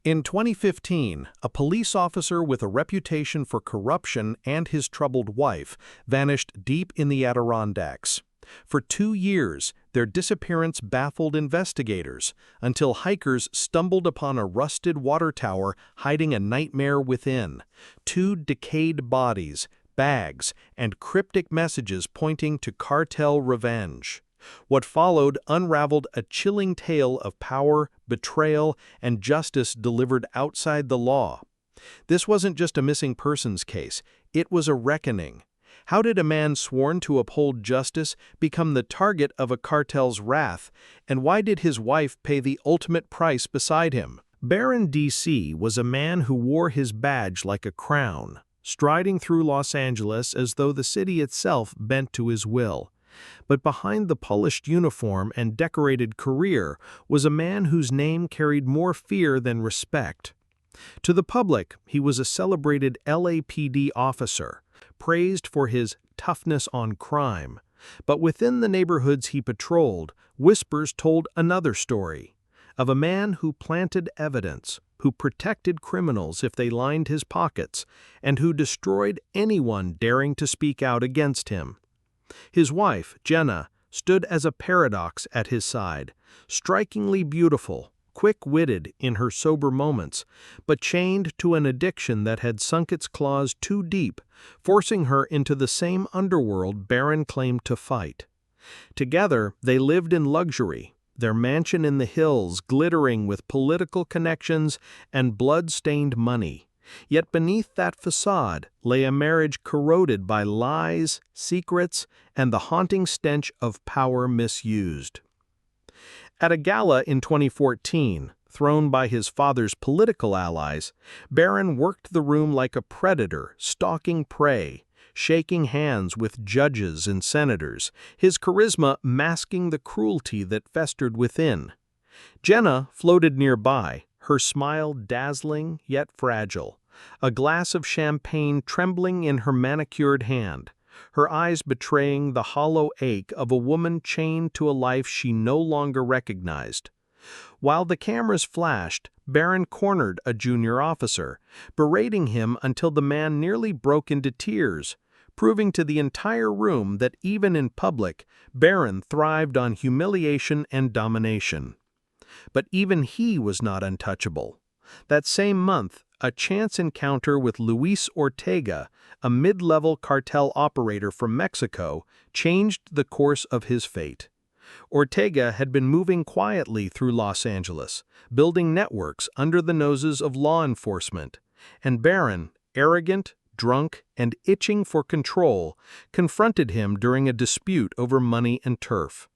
In 2015, a police officer with a reputation for corruption and his troubled wife vanished deep in the Adirondacks. For 2 years, their disappearance baffled investigators until hikers stumbled upon a rusted water tower hiding a nightmare within. 2 decayed bodies, bags, and cryptic messages pointing to cartel revenge. What followed unraveled a chilling tale of power, betrayal, and justice delivered outside the law. This wasn't just a missing persons case, it was a reckoning. How did a man sworn to uphold justice become the target of a cartel's wrath, and why did his wife pay the ultimate price beside him? Baron D.C. was a man who wore his badge like a crown, striding through Los Angeles as though the city itself bent to his will. But behind the polished uniform and decorated career was a man whose name carried more fear than respect. To the public, he was a celebrated LAPD officer, praised for his toughness on crime. But within the neighborhoods he patrolled, whispers told another story, of a man who planted evidence, who protected criminals if they lined his pockets, and who destroyed anyone daring to speak out against him. His wife, Jenna, stood as a paradox at his side, strikingly beautiful, quick-witted in her sober moments, but chained to an addiction that had sunk its claws too deep, forcing her into the same underworld Baron claimed to fight. Together, they lived in luxury, their mansion in the hills glittering with political connections and blood-stained money. Yet beneath that facade lay a marriage corroded by lies, secrets, and the haunting stench of power misused. At a gala in 2014, thrown by his father's political allies, Baron worked the room like a predator stalking prey, shaking hands with judges and senators, his charisma masking the cruelty that festered within. Jenna floated nearby, her smile dazzling yet fragile, a glass of champagne trembling in her manicured hand, her eyes betraying the hollow ache of a woman chained to a life she no longer recognized. While the cameras flashed, Baron cornered a junior officer, berating him until the man nearly broke into tears, proving to the entire room that even in public, Baron thrived on humiliation and domination. But even he was not untouchable. That same month, a chance encounter with Luis Ortega, a mid-level cartel operator from Mexico, changed the course of his fate. Ortega had been moving quietly through Los Angeles, building networks under the noses of law enforcement, and Baron, arrogant, drunk, and itching for control, confronted him during a dispute over money and turf.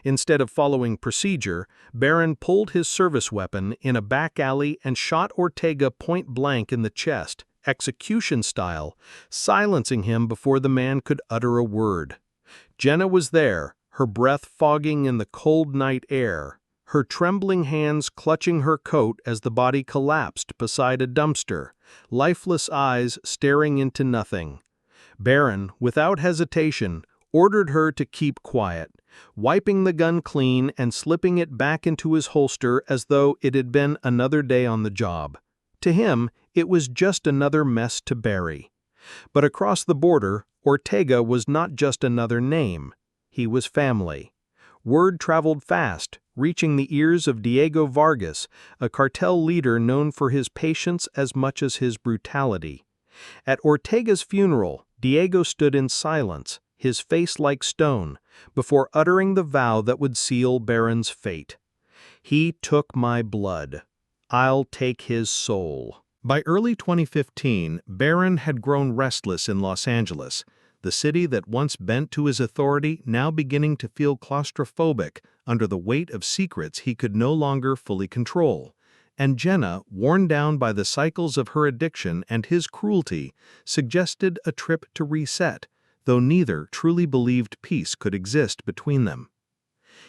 Instead of following procedure, Baron pulled his service weapon in a back alley and shot Ortega point-blank in the chest, execution style, silencing him before the man could utter a word. Jenna was there, her breath fogging in the cold night air, her trembling hands clutching her coat as the body collapsed beside a dumpster, lifeless eyes staring into nothing. Baron, without hesitation, ordered her to keep quiet, wiping the gun clean and slipping it back into his holster as though it had been another day on the job. To him, it was just another mess to bury. But across the border, Ortega was not just another name. He was family. Word traveled fast, reaching the ears of Diego Vargas, a cartel leader known for his patience as much as his brutality. At Ortega's funeral, Diego stood in silence, his face like stone, before uttering the vow that would seal Baron's fate. "He took my blood. I'll take his soul." By early 2015, Baron had grown restless in Los Angeles, the city that once bent to his authority now beginning to feel claustrophobic under the weight of secrets he could no longer fully control. And Jenna, worn down by the cycles of her addiction and his cruelty, suggested a trip to reset, though neither truly believed peace could exist between them.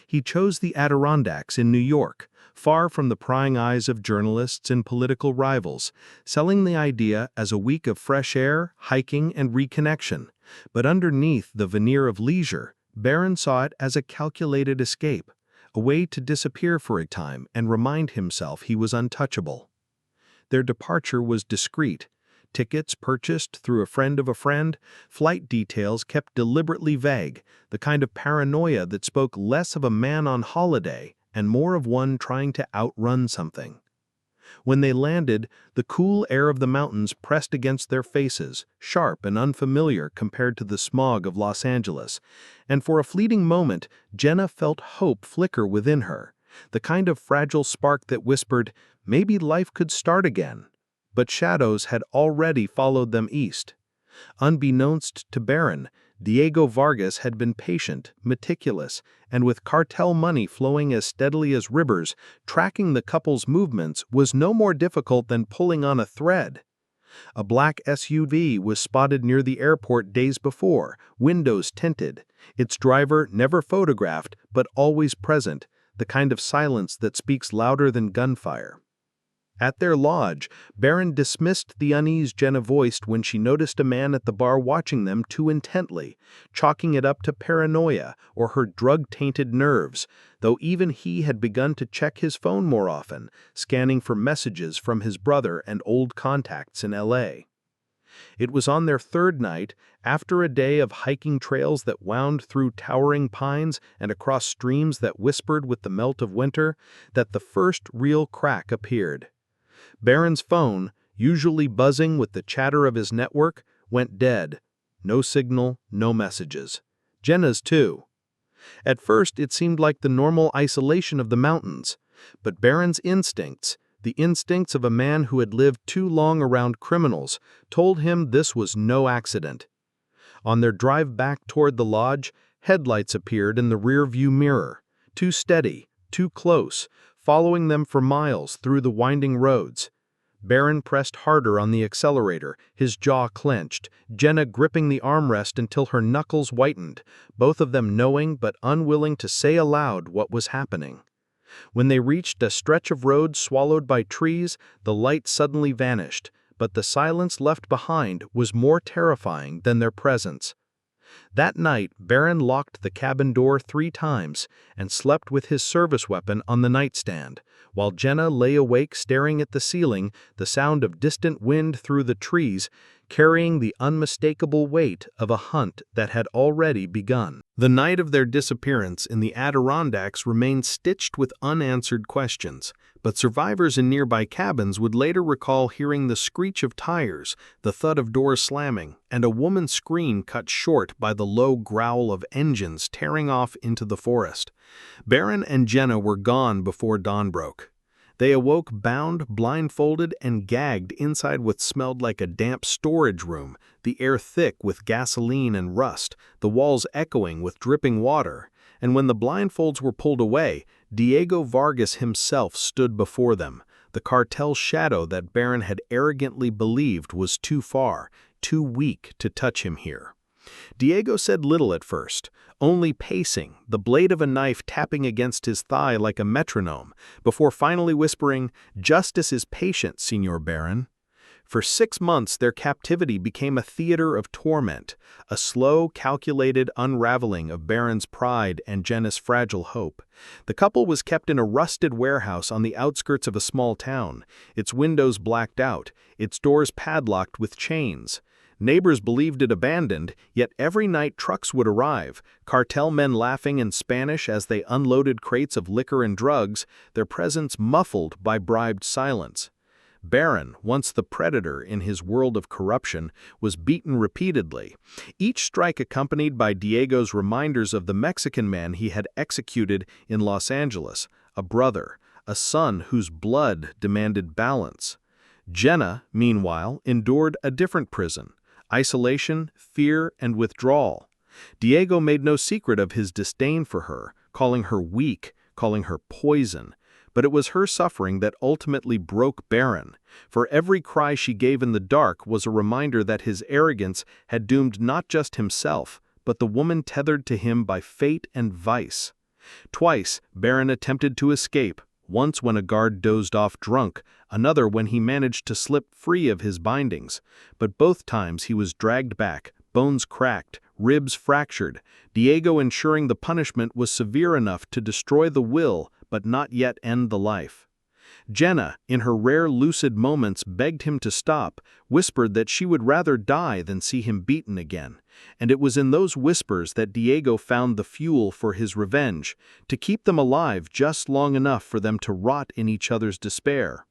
He chose the Adirondacks in New York, far from the prying eyes of journalists and political rivals, selling the idea as a week of fresh air, hiking, and reconnection. But underneath the veneer of leisure, Baron saw it as a calculated escape, a way to disappear for a time and remind himself he was untouchable. Their departure was discreet. Tickets purchased through a friend of a friend, flight details kept deliberately vague, the kind of paranoia that spoke less of a man on holiday and more of one trying to outrun something. When they landed, the cool air of the mountains pressed against their faces, sharp and unfamiliar compared to the smog of Los Angeles, and for a fleeting moment, Jenna felt hope flicker within her, the kind of fragile spark that whispered, maybe life could start again. But shadows had already followed them east. Unbeknownst to Barron, Diego Vargas had been patient, meticulous, and with cartel money flowing as steadily as rivers, tracking the couple's movements was no more difficult than pulling on a thread. A black SUV was spotted near the airport days before, windows tinted, its driver never photographed but always present, the kind of silence that speaks louder than gunfire. At their lodge, Barron dismissed the unease Jenna voiced when she noticed a man at the bar watching them too intently, chalking it up to paranoia or her drug-tainted nerves, though even he had begun to check his phone more often, scanning for messages from his brother and old contacts in LA. It was on their third night, after a day of hiking trails that wound through towering pines and across streams that whispered with the melt of winter, that the first real crack appeared. Barron's phone, usually buzzing with the chatter of his network, went dead. No signal, no messages. Jenna's too. At first, it seemed like the normal isolation of the mountains, but Barron's instincts, the instincts of a man who had lived too long around criminals, told him this was no accident. On their drive back toward the lodge, headlights appeared in the rear-view mirror, too steady, too close, following them for miles through the winding roads. Barron pressed harder on the accelerator, his jaw clenched, Jenna gripping the armrest until her knuckles whitened, both of them knowing but unwilling to say aloud what was happening. When they reached a stretch of road swallowed by trees, the light suddenly vanished, but the silence left behind was more terrifying than their presence. That night, Barron locked the cabin door 3 times and slept with his service weapon on the nightstand, while Jenna lay awake staring at the ceiling, the sound of distant wind through the trees, carrying the unmistakable weight of a hunt that had already begun. The night of their disappearance in the Adirondacks remained stitched with unanswered questions, but survivors in nearby cabins would later recall hearing the screech of tires, the thud of doors slamming, and a woman's scream cut short by the low growl of engines tearing off into the forest. Barron and Jenna were gone before dawn broke. They awoke bound, blindfolded, and gagged inside what smelled like a damp storage room, the air thick with gasoline and rust, the walls echoing with dripping water. And when the blindfolds were pulled away, Diego Vargas himself stood before them, the cartel shadow that Barron had arrogantly believed was too far, too weak to touch him here. Diego said little at first, only pacing, the blade of a knife tapping against his thigh like a metronome, before finally whispering, "Justice is patient, Senor Barron." For 6 months their captivity became a theater of torment, a slow, calculated unraveling of Barron's pride and Jenna's fragile hope. The couple was kept in a rusted warehouse on the outskirts of a small town, its windows blacked out, its doors padlocked with chains. Neighbors believed it abandoned, yet every night trucks would arrive, cartel men laughing in Spanish as they unloaded crates of liquor and drugs, their presence muffled by bribed silence. Barron, once the predator in his world of corruption, was beaten repeatedly, each strike accompanied by Diego's reminders of the Mexican man he had executed in Los Angeles, a brother, a son whose blood demanded balance. Jenna, meanwhile, endured a different prison: isolation, fear, and withdrawal. Diego made no secret of his disdain for her, calling her weak, calling her poison. But it was her suffering that ultimately broke Barron, for every cry she gave in the dark was a reminder that his arrogance had doomed not just himself, but the woman tethered to him by fate and vice. Twice, Barron attempted to escape, once when a guard dozed off drunk, another when he managed to slip free of his bindings. But both times he was dragged back, bones cracked, ribs fractured, Diego ensuring the punishment was severe enough to destroy the will but not yet end the life. Jenna, in her rare lucid moments, begged him to stop, whispered that she would rather die than see him beaten again. And it was in those whispers that Diego found the fuel for his revenge, to keep them alive just long enough for them to rot in each other's despair.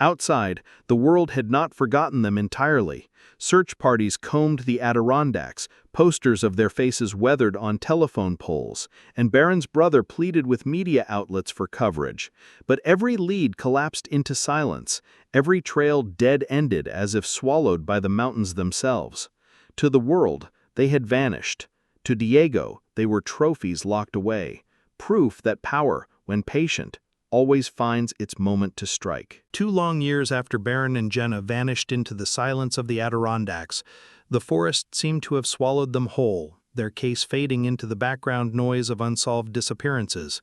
Outside, the world had not forgotten them entirely. Search parties combed the Adirondacks, posters of their faces weathered on telephone poles, and Barron's brother pleaded with media outlets for coverage. But every lead collapsed into silence, every trail dead-ended as if swallowed by the mountains themselves. To the world, they had vanished. To Diego, they were trophies locked away, proof that power, when patient, always finds its moment to strike. 2 long years after Barron and Jenna vanished into the silence of the Adirondacks, the forest seemed to have swallowed them whole, their case fading into the background noise of unsolved disappearances,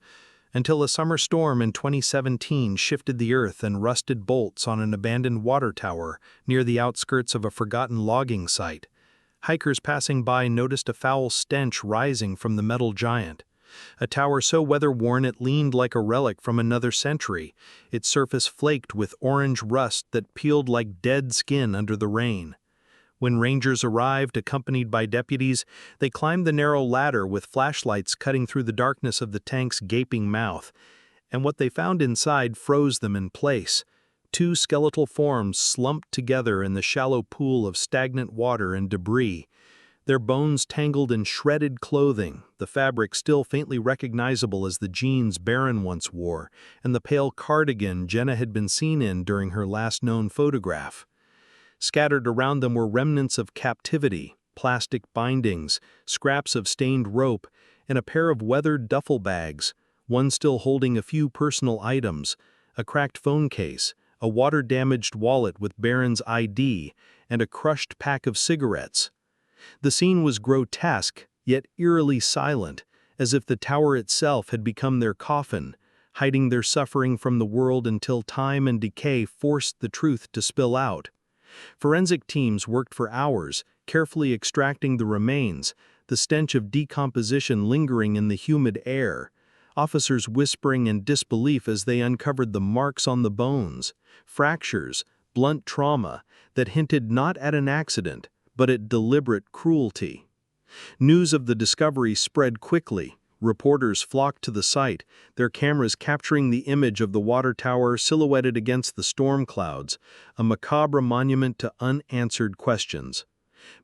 until a summer storm in 2017 shifted the earth and rusted bolts on an abandoned water tower near the outskirts of a forgotten logging site. Hikers passing by noticed a foul stench rising from the metal giant. A tower so weather-worn it leaned like a relic from another century, its surface flaked with orange rust that peeled like dead skin under the rain. When rangers arrived, accompanied by deputies, they climbed the narrow ladder with flashlights cutting through the darkness of the tank's gaping mouth, and what they found inside froze them in place. 2 skeletal forms slumped together in the shallow pool of stagnant water and debris, their bones tangled in shredded clothing, the fabric still faintly recognizable as the jeans Barron once wore, and the pale cardigan Jenna had been seen in during her last known photograph. Scattered around them were remnants of Captivity, plastic bindings, scraps of stained rope, and a pair of weathered duffel bags, one still holding a few personal items, a cracked phone case, a water-damaged wallet with Barron's ID, and a crushed pack of cigarettes. The scene was grotesque, yet eerily silent, as if the tower itself had become their coffin, hiding their suffering from the world until time and decay forced the truth to spill out. Forensic teams worked for hours, carefully extracting the remains, the stench of decomposition lingering in the humid air, officers whispering in disbelief as they uncovered the marks on the bones, fractures, blunt trauma that hinted not at an accident, but at deliberate cruelty. News of the discovery spread quickly. Reporters flocked to the site, their cameras capturing the image of the water tower silhouetted against the storm clouds, a macabre monument to unanswered questions.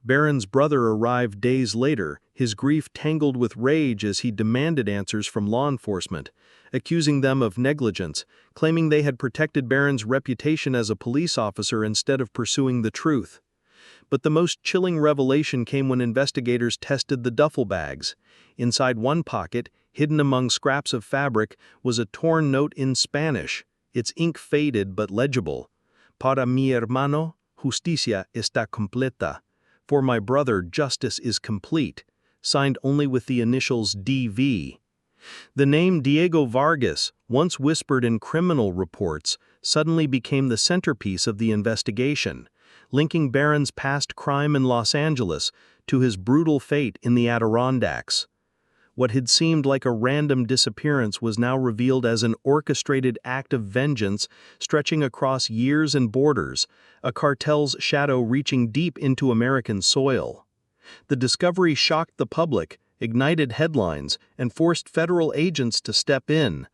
Barron's brother arrived days later, his grief tangled with rage as he demanded answers from law enforcement, accusing them of negligence, claiming they had protected Barron's reputation as a police officer instead of pursuing the truth. But the most chilling revelation came when investigators tested the duffel bags. Inside one pocket, hidden among scraps of fabric, was a torn note in Spanish, its ink faded but legible. Para mi hermano, justicia está completa. For my brother, justice is complete, signed only with the initials DV. The name Diego Vargas, once whispered in criminal reports, suddenly became the centerpiece of the investigation, linking Barron's past crime in Los Angeles to his brutal fate in the Adirondacks. What had seemed like a random disappearance was now revealed as an orchestrated act of vengeance stretching across years and borders, a cartel's shadow reaching deep into American soil. The discovery shocked the public, ignited headlines, and forced federal agents to step in.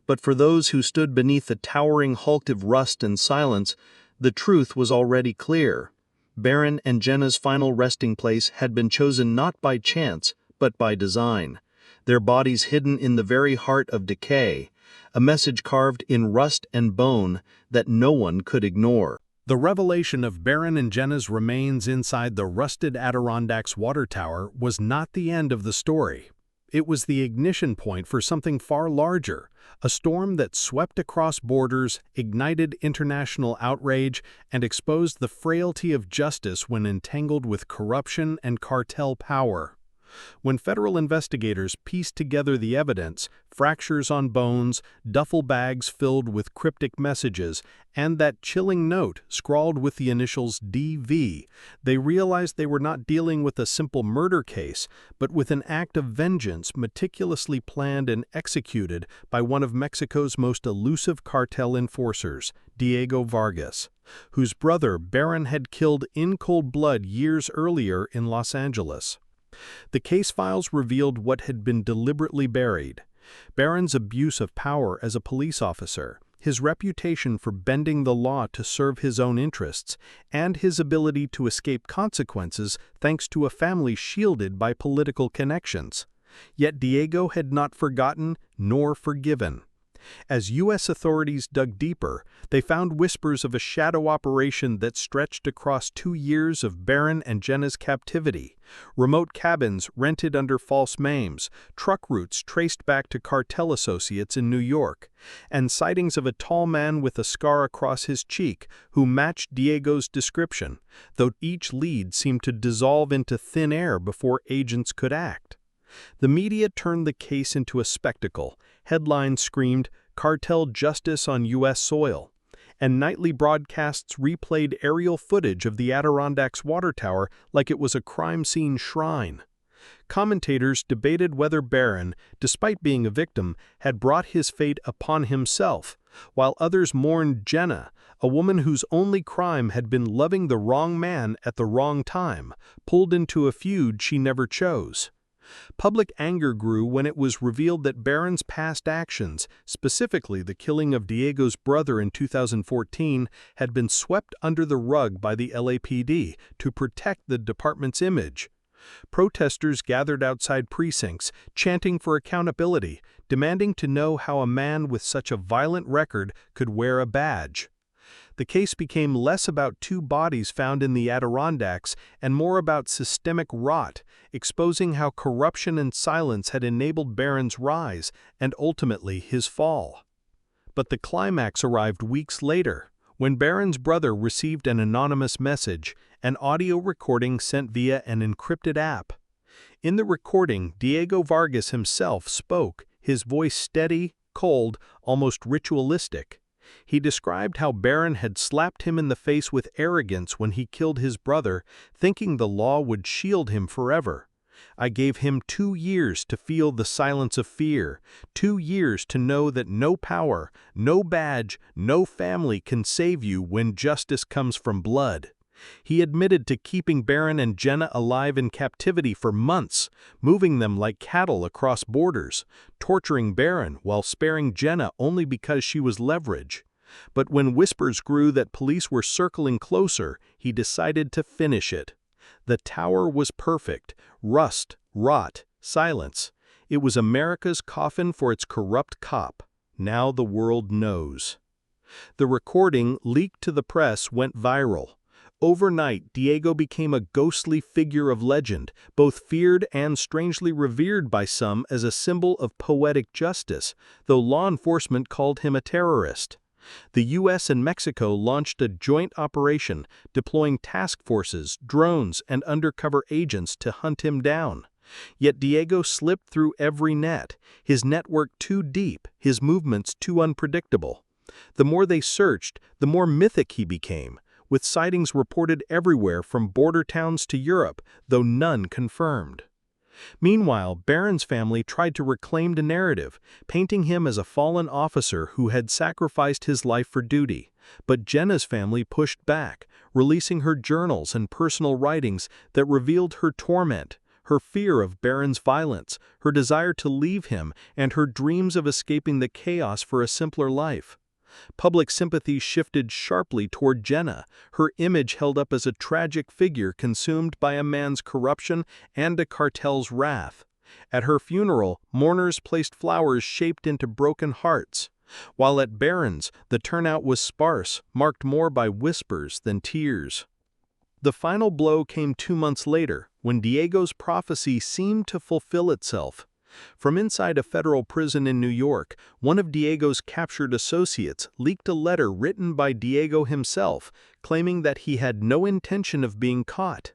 But for those who stood beneath the towering hulk of rust and silence, the truth was already clear. Barron and Jenna's final resting place had been chosen not by chance, but by design, their bodies hidden in the very heart of decay, a message carved in rust and bone that no one could ignore. The revelation of Barron and Jenna's remains inside the rusted Adirondacks water tower was not the end of the story. It was the ignition point for something far larger, a storm that swept across borders, ignited international outrage, and exposed the frailty of justice when entangled with corruption and cartel power. When federal investigators pieced together the evidence, fractures on bones, duffel bags filled with cryptic messages, and that chilling note scrawled with the initials DV, they realized they were not dealing with a simple murder case, but with an act of vengeance meticulously planned and executed by one of Mexico's most elusive cartel enforcers, Diego Vargas, whose brother Barron had killed in cold blood years earlier in Los Angeles. The case files revealed what had been deliberately buried: Barron's abuse of power as a police officer, his reputation for bending the law to serve his own interests, and his ability to escape consequences thanks to a family shielded by political connections. Yet Diego had not forgotten nor forgiven. As U.S. authorities dug deeper, they found whispers of a shadow operation that stretched across 2 years of Barron and Jenna's captivity, remote cabins rented under false names, truck routes traced back to cartel associates in New York, and sightings of a tall man with a scar across his cheek who matched Diego's description, though each lead seemed to dissolve into thin air before agents could act. The media turned the case into a spectacle. Headlines screamed, "Cartel Justice on U.S. Soil," and nightly broadcasts replayed aerial footage of the Adirondacks water tower like it was a crime scene shrine. Commentators debated whether Barron, despite being a victim, had brought his fate upon himself, while others mourned Jenna, a woman whose only crime had been loving the wrong man at the wrong time, pulled into a feud she never chose. Public anger grew when it was revealed that Barron's past actions, specifically the killing of Diego's brother in 2014, had been swept under the rug by the LAPD to protect the department's image. Protesters gathered outside precincts, chanting for accountability, demanding to know how a man with such a violent record could wear a badge. The case became less about 2 bodies found in the Adirondacks and more about systemic rot, exposing how corruption and silence had enabled Barron's rise and ultimately his fall. But the climax arrived weeks later, when Barron's brother received an anonymous message, an audio recording sent via an encrypted app. In the recording, Diego Vargas himself spoke, his voice steady, cold, almost ritualistic. He described how Barron had slapped him in the face with arrogance when he killed his brother, thinking the law would shield him forever. "I gave him 2 years to feel the silence of fear, 2 years to know that no power, no badge, no family can save you when justice comes from blood." He admitted to keeping Barron and Jenna alive in captivity for months, moving them like cattle across borders, torturing Barron while sparing Jenna only because she was leverage. But when whispers grew that police were circling closer, he decided to finish it. The tower was perfect: rust, rot, silence. It was America's coffin for its corrupt cop. Now the world knows. The recording, leaked to the press, went viral. Overnight, Diego became a ghostly figure of legend, both feared and strangely revered by some as a symbol of poetic justice, though law enforcement called him a terrorist. The U.S. and Mexico launched a joint operation, deploying task forces, drones, and undercover agents to hunt him down. Yet Diego slipped through every net, his network too deep, his movements too unpredictable. The more they searched, the more mythic he became, with sightings reported everywhere from border towns to Europe, though none confirmed. Meanwhile, Barron's family tried to reclaim the narrative, painting him as a fallen officer who had sacrificed his life for duty. But Jenna's family pushed back, releasing her journals and personal writings that revealed her torment, her fear of Barron's violence, her desire to leave him, and her dreams of escaping the chaos for a simpler life. Public sympathy shifted sharply toward Jenna, her image held up as a tragic figure consumed by a man's corruption and a cartel's wrath. At her funeral, mourners placed flowers shaped into broken hearts. While at Barron's, the turnout was sparse, marked more by whispers than tears. The final blow came 2 months later, when Diego's prophecy seemed to fulfill itself. From inside a federal prison in New York, one of Diego's captured associates leaked a letter written by Diego himself, claiming that he had no intention of being caught.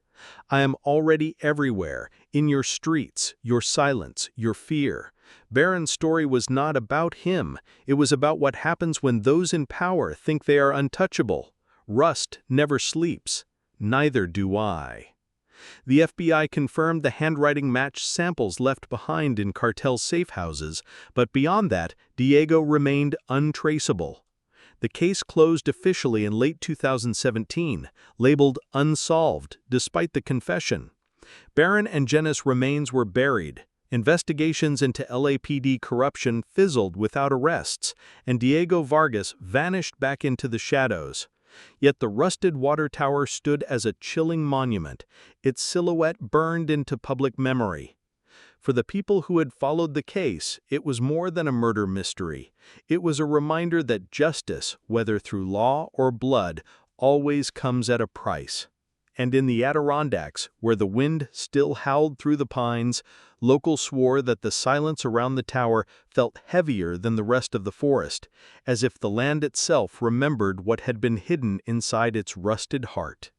"I am already everywhere, in your streets, your silence, your fear. Barron's story was not about him. It was about what happens when those in power think they are untouchable. Rust never sleeps. Neither do I. The FBI confirmed the handwriting matched samples left behind in cartel safe houses, but beyond that, Diego remained untraceable. The case closed officially in late 2017, labeled Unsolved, despite the confession. Barron and Jenna's remains were buried. Investigations into LAPD corruption fizzled without arrests, and Diego Vargas vanished back into the shadows. Yet the rusted water tower stood as a chilling monument, its silhouette burned into public memory. For the people who had followed the case, it was more than a murder mystery. It was a reminder that justice, whether through law or blood, always comes at a price. And in the Adirondacks, where the wind still howled through the pines, locals swore that the silence around the tower felt heavier than the rest of the forest, as if the land itself remembered what had been hidden inside its rusted heart.